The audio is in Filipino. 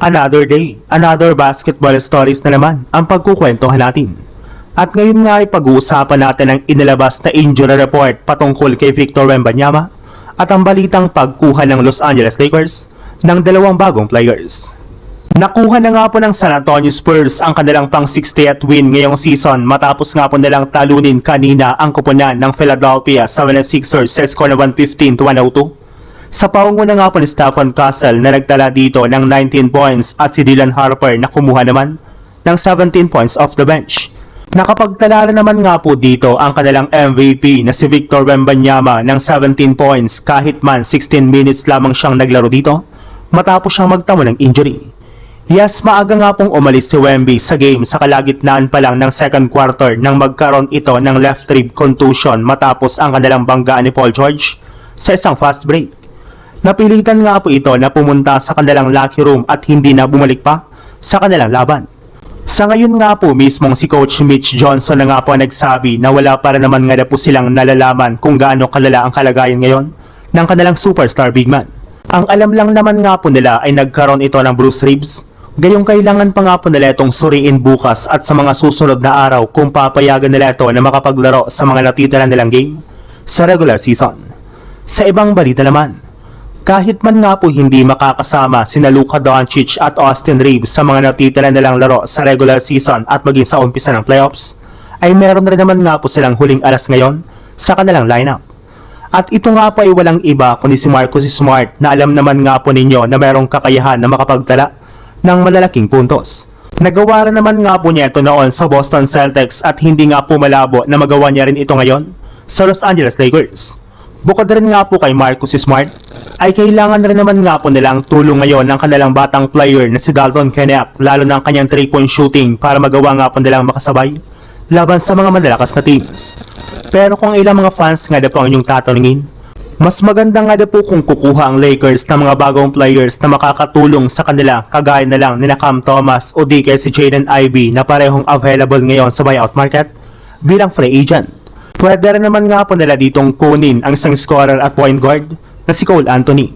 Another day, another basketball stories na naman ang pagkukwentuhan natin. At ngayon nga ay pag-uusapan natin ang inilabas na injury report patungkol kay Victor Wembanyama at ang balitang pagkuha ng Los Angeles Lakers ng dalawang bagong players. Nakuha na nga po ng San Antonio Spurs ang kanilang pang 60th win ngayong season matapos nga po nilang talunin kanina ang koponan ng Philadelphia 76ers sa score na 115-102. Sa pangunguna nga po ni Stephen Castle na nagtala dito ng 19 points at si Dylan Harper na kumuha naman ng 17 points off the bench. Nakapagtala na naman nga po dito ang kanilang MVP na si Victor Wembanyama ng 17 points kahit man 16 minutes lamang siyang naglaro dito matapos siyang magtamo ng injury. Yes, maaga nga pong umalis si Wemby sa game sa kalagitnaan pa lang ng second quarter nang magkaroon ito ng left rib contusion matapos ang kanilang banggaan ni Paul George sa isang fast break. Napilitan nga po ito na pumunta sa kanilang locker room at hindi na bumalik pa sa kanilang laban. Sa ngayon nga po mismong si Coach Mitch Johnson na nga po nagsabi na wala para naman nga na po silang nalalaman kung gaano kalala ang kalagayan ngayon ng kanilang superstar big man. Ang alam lang naman nga po nila ay nagkaroon ito ng bruised ribs, gayong kailangan pa nga po nila itong suriin bukas at sa mga susunod na araw kung papayagan nila ito na makapaglaro sa mga natitira nilang game sa regular season. Sa ibang balita naman, kahit man nga po hindi makakasama sina Luka Doncic at Austin Reeves sa mga natitira nilang laro sa regular season at maging sa umpisa ng playoffs, ay meron rin naman nga po silang huling alas ngayon sa kanilang lineup. At ito nga po ay walang iba kundi si Marcus Smart na alam naman nga po ninyo na merong kakayahan na makapagtala ng malalaking puntos. Nagawa rin naman nga po niya ito noon sa Boston Celtics at hindi nga po malabo na magawa niya rin ito ngayon sa Los Angeles Lakers. Bukod rin nga po kay Marcus Smart, ay kailangan rin naman nga po nilang tulong ngayon ng kanilang batang player na si Dalton Knecht, lalo na ang kanyang 3-point shooting para magawa nga po nilang makasabay laban sa mga malalakas na teams. Pero kung ilang mga fans nga na po ang inyong tatanungin, mas maganda nga na po kung kukuha ang Lakers ng mga bagong players na makakatulong sa kanila kagaya na lang ni Cam Thomas o di kaya si Jaden Ivey na parehong available ngayon sa buyout market bilang free agent. Pwede rin naman nga po nila ditong kunin ang isang scorer at point guard na si Cole Anthony.